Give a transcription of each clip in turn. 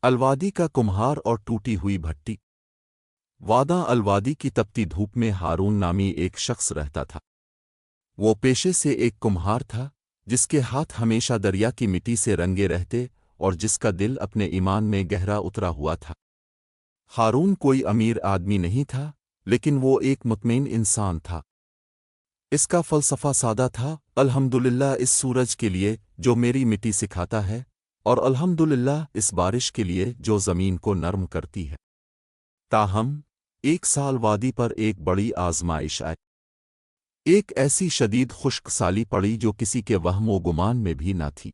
الوادی کا کمہار اور ٹوٹی ہوئی بھٹی۔ واداں الوادی کی تپتی دھوپ میں ہارون نامی ایک شخص رہتا تھا۔ وہ پیشے سے ایک کمہار تھا، جس کے ہاتھ ہمیشہ دریا کی مٹی سے رنگے رہتے اور جس کا دل اپنے ایمان میں گہرا اترا ہوا تھا۔ ہارون کوئی امیر آدمی نہیں تھا، لیکن وہ ایک مطمئن انسان تھا۔ اس کا فلسفہ سادہ تھا، الحمدللہ اس سورج کے لیے جو میری مٹی سکھاتا ہے، اور الحمدللہ اس بارش کے لیے جو زمین کو نرم کرتی ہے۔ تاہم ایک سال وادی پر ایک بڑی آزمائش آئی۔ ایک ایسی شدید خشک سالی پڑی جو کسی کے وہم و گمان میں بھی نہ تھی۔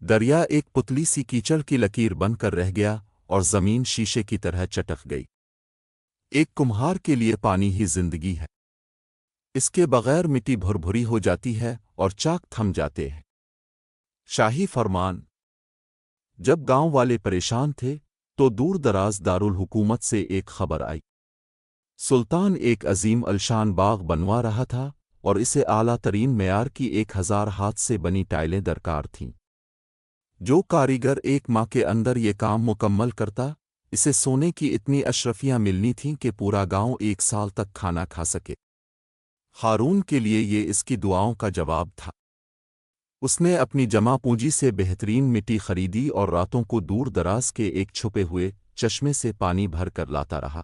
دریا ایک پتلی سی کیچڑ کی لکیر بن کر رہ گیا اور زمین شیشے کی طرح چٹک گئی۔ ایک کمہار کے لیے پانی ہی زندگی ہے۔ اس کے بغیر مٹی بھری ہو جاتی ہے اور چاک تھم جاتے ہیں۔ شاہی فرمان۔ جب گاؤں والے پریشان تھے تو دور دراز دارالحکومت سے ایک خبر آئی۔ سلطان ایک عظیم الشان باغ بنوا رہا تھا اور اسے اعلیٰ ترین معیار کی 1000 ہاتھ سے بنی ٹائلیں درکار تھیں۔ جو کاریگر ایک ماہ کے اندر یہ کام مکمل کرتا، اسے سونے کی اتنی اشرفیاں ملنی تھیں کہ پورا گاؤں 1 سال تک کھانا کھا سکے۔ ہارون کے لیے یہ اس کی دعاؤں کا جواب تھا۔ اس نے اپنی جمع پونجی سے بہترین مٹی خریدی اور راتوں کو دور دراز کے ایک چھپے ہوئے چشمے سے پانی بھر کر لاتا رہا۔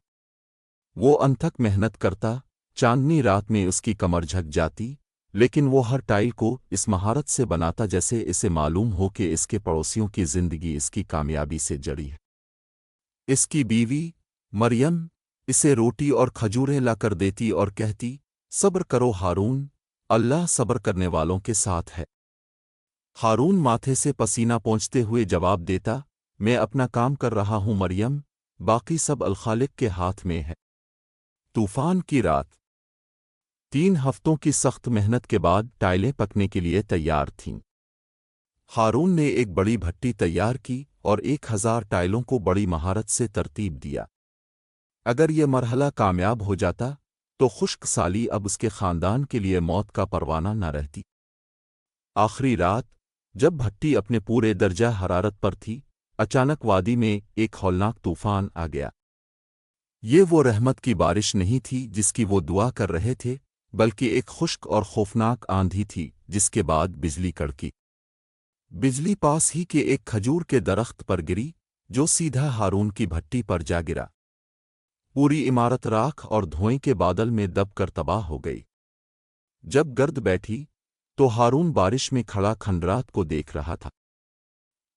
وہ انتھک محنت کرتا، چاندنی رات میں اس کی کمر جھک جاتی، لیکن وہ ہر ٹائل کو اس مہارت سے بناتا جیسے اسے معلوم ہو کہ اس کے پڑوسیوں کی زندگی اس کی کامیابی سے جڑی ہے۔ اس کی بیوی مریم اسے روٹی اور کھجوریں لا کر دیتی اور کہتی، صبر کرو ہارون، اللہ صبر کرنے والوں کے ساتھ ہے۔ ہارون ماتھے سے پسینہ پونچھتے ہوئے جواب دیتا، میں اپنا کام کر رہا ہوں مریم، باقی سب الخالق کے ہاتھ میں ہے۔ طوفان کی رات۔ 3 ہفتوں کی سخت محنت کے بعد ٹائلیں پکنے کے لیے تیار تھیں۔ ہارون نے ایک بڑی بھٹی تیار کی اور 1000 ٹائلوں کو بڑی مہارت سے ترتیب دیا۔ اگر یہ مرحلہ کامیاب ہو جاتا تو خشک سالی اب اس کے خاندان کے لیے موت کا پروانہ نہ رہتی۔ آخری رات، جب بھٹی اپنے پورے درجہ حرارت پر تھی، اچانک وادی میں ایک ہولناک طوفان آ گیا۔ یہ وہ رحمت کی بارش نہیں تھی جس کی وہ دعا کر رہے تھے، بلکہ ایک خشک اور خوفناک آندھی تھی جس کے بعد بجلی کڑکی۔ بجلی پاس ہی کے ایک کھجور کے درخت پر گری جو سیدھا ہارون کی بھٹی پر جا گرا۔ پوری عمارت راکھ اور دھوئیں کے بادل میں دب کر تباہ ہو گئی۔ جب گرد بیٹھی تو ہارون بارش میں کھڑا کھنڈرات کو دیکھ رہا تھا۔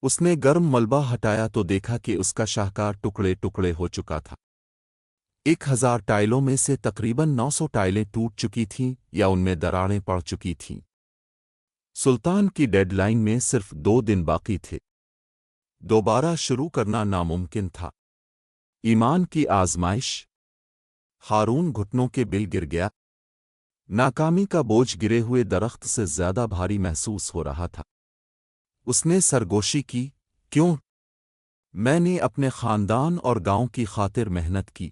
اس نے گرم ملبہ ہٹایا تو دیکھا کہ اس کا شاہکار ٹکڑے ٹکڑے ہو چکا تھا۔ 1000 ٹائلوں میں سے تقریباً 900 ٹائلیں ٹوٹ چکی تھیں یا ان میں دراڑیں پڑ چکی تھیں۔ سلطان کی ڈیڈ لائن میں صرف 2 دن باقی تھے۔ دوبارہ شروع کرنا ناممکن تھا۔ ایمان کی آزمائش۔ ہارون گھٹنوں کے بل گر گیا۔ ناکامی کا بوجھ گرے ہوئے درخت سے زیادہ بھاری محسوس ہو رہا تھا۔ اس نے سرگوشی کی، کیوں؟ میں نے اپنے خاندان اور گاؤں کی خاطر محنت کی۔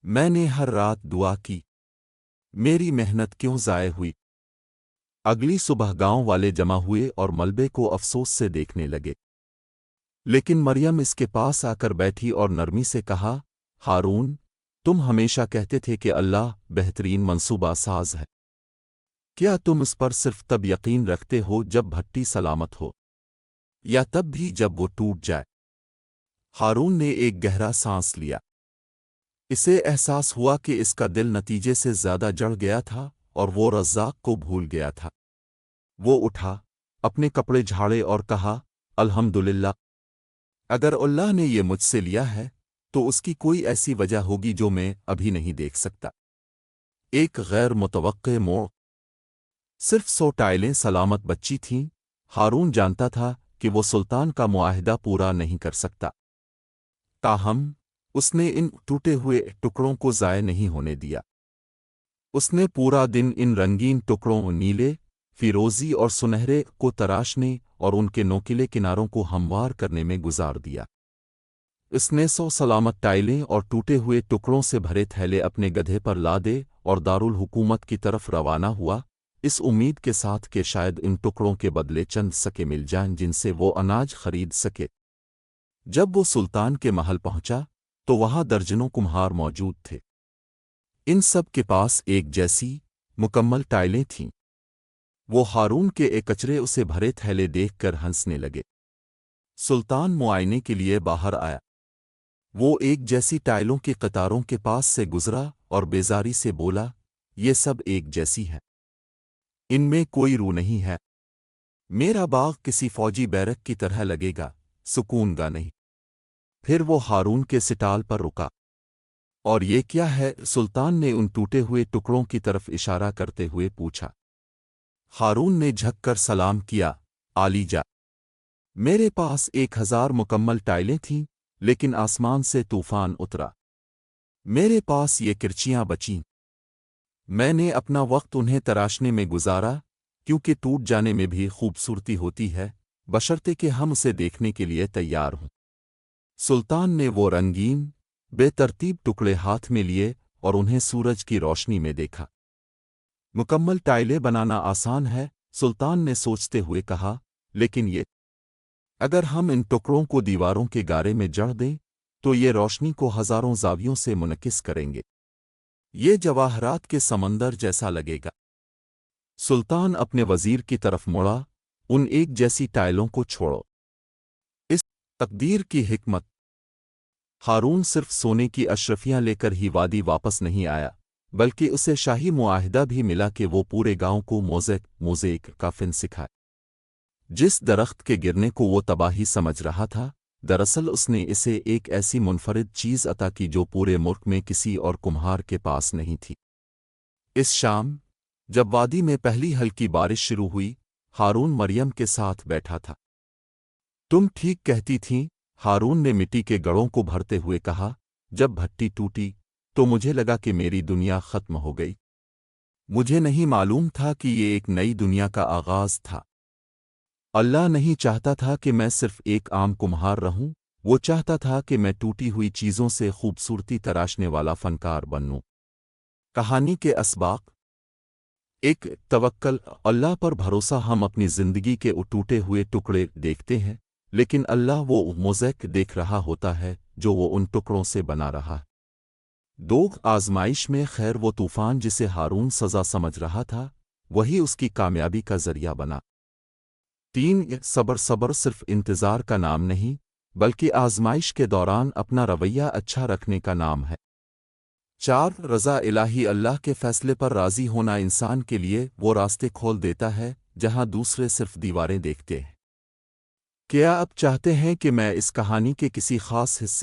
میں نے ہر رات دعا کی۔ میری محنت کیوں ضائع ہوئی؟ اگلی صبح گاؤں والے جمع ہوئے اور ملبے کو افسوس سے دیکھنے لگے۔ لیکن مریم اس کے پاس آ کر بیٹھی اور نرمی سے کہا، ہارون، تم ہمیشہ کہتے تھے کہ اللہ بہترین منصوبہ ساز ہے۔ کیا تم اس پر صرف تب یقین رکھتے ہو جب بھٹی سلامت ہو، یا تب بھی جب وہ ٹوٹ جائے؟ ہارون نے ایک گہرا سانس لیا۔ اسے احساس ہوا کہ اس کا دل نتیجے سے زیادہ جڑ گیا تھا اور وہ رزاق کو بھول گیا تھا۔ وہ اٹھا، اپنے کپڑے جھاڑے اور کہا، الحمدللہ، اگر اللہ نے یہ مجھ سے لیا ہے تو اس کی کوئی ایسی وجہ ہوگی جو میں ابھی نہیں دیکھ سکتا۔ ایک غیر متوقع موڑ۔ صرف 100 ٹائلیں سلامت بچی تھیں۔ ہارون جانتا تھا کہ وہ سلطان کا معاہدہ پورا نہیں کر سکتا۔ تاہم اس نے ان ٹوٹے ہوئے ٹکڑوں کو ضائع نہیں ہونے دیا۔ اس نے پورا دن ان رنگین ٹکڑوں نیلے، فیروزی اور سنہرے کو تراشنے اور ان کے نوکیلے کناروں کو ہموار کرنے میں گزار دیا۔ اس نے 100 سلامت ٹائلیں اور ٹوٹے ہوئے ٹکڑوں سے بھرے تھیلے اپنے گدھے پر لادے اور دارالحکومت کی طرف روانہ ہوا، اس امید کے ساتھ کہ شاید ان ٹکڑوں کے بدلے چند سکے مل جائیں جن سے وہ اناج خرید سکے۔ جب وہ سلطان کے محل پہنچا تو وہاں درجنوں کمہار موجود تھے۔ ان سب کے پاس ایک جیسی مکمل ٹائلیں تھیں۔ وہ ہارون کے ایک کچرے اسے بھرے تھیلے دیکھ کر ہنسنے لگے۔ سلطان معائنے کے لیے باہر آیا۔ وہ ایک جیسی ٹائلوں کی قطاروں کے پاس سے گزرا اور بیزاری سے بولا، یہ سب ایک جیسی ہے، ان میں کوئی روح نہیں ہے۔ میرا باغ کسی فوجی بیرک کی طرح لگے گا، سکون گا نہیں۔ پھر وہ ہارون کے سٹال پر رکا۔ اور یہ کیا ہے؟ سلطان نے ان ٹوٹے ہوئے ٹکڑوں کی طرف اشارہ کرتے ہوئے پوچھا۔ ہارون نے جھک کر سلام کیا، عالی جا، میرے پاس 1000 مکمل ٹائلیں تھیں، لیکن آسمان سے طوفان اترا، میرے پاس یہ کرچیاں بچیں۔ میں نے اپنا وقت انہیں تراشنے میں گزارا، کیونکہ ٹوٹ جانے میں بھی خوبصورتی ہوتی ہے، بشرطے کہ ہم اسے دیکھنے کے لیے تیار ہوں۔ سلطان نے وہ رنگین بے ترتیب ٹکڑے ہاتھ میں لیے اور انہیں سورج کی روشنی میں دیکھا۔ مکمل ٹائلیں بنانا آسان ہے، سلطان نے سوچتے ہوئے کہا، لیکن یہ اگر ہم ان ٹکڑوں کو دیواروں کے گارے میں جڑ دیں تو یہ روشنی کو ہزاروں زاویوں سے منعکس کریں گے، یہ جواہرات کے سمندر جیسا لگے گا۔ سلطان اپنے وزیر کی طرف مڑا، ان ایک جیسی ٹائلوں کو چھوڑو۔ اس تقدیر کی حکمت۔ ہارون صرف سونے کی اشرفیاں لے کر ہی وادی واپس نہیں آیا، بلکہ اسے شاہی معاہدہ بھی ملا کہ وہ پورے گاؤں کو موزیک کا فن سکھائے۔ جس درخت کے گرنے کو وہ تباہی سمجھ رہا تھا، دراصل اس نے اسے ایک ایسی منفرد چیز عطا کی جو پورے ملک میں کسی اور کمہار کے پاس نہیں تھی۔ اس شام جب وادی میں پہلی ہلکی بارش شروع ہوئی، ہارون مریم کے ساتھ بیٹھا تھا۔ تم ٹھیک کہتی تھیں، ہارون نے مٹی کے گڑوں کو بھرتے ہوئے کہا۔ جب بھٹی ٹوٹی تو مجھے لگا کہ میری دنیا ختم ہو گئی۔ مجھے نہیں معلوم تھا کہ یہ ایک نئی دنیا کا آغاز تھا۔ اللہ نہیں چاہتا تھا کہ میں صرف ایک عام کمہار رہوں، وہ چاہتا تھا کہ میں ٹوٹی ہوئی چیزوں سے خوبصورتی تراشنے والا فنکار بنوں۔ کہانی کے اسباق: ایک توکل اللہ پر بھروسہ۔ ہم اپنی زندگی کے ٹوٹے ہوئے ٹکڑے دیکھتے ہیں، لیکن اللہ وہ موزیک دیکھ رہا ہوتا ہے جو وہ ان ٹکڑوں سے بنا رہا ہے۔ دو آزمائش میں خیر وہ طوفان جسے ہارون سزا سمجھ رہا تھا، وہی اس کی کامیابی کا ذریعہ بنا۔ 3 صبر صرف انتظار کا نام نہیں، بلکہ آزمائش کے دوران اپنا رویہ اچھا رکھنے کا نام ہے۔ 4 رضا الہی۔ اللہ کے فیصلے پر راضی ہونا انسان کے لیے وہ راستے کھول دیتا ہے جہاں دوسرے صرف دیواریں دیکھتے ہیں۔ کیا آپ چاہتے ہیں کہ میں اس کہانی کے کسی خاص حصے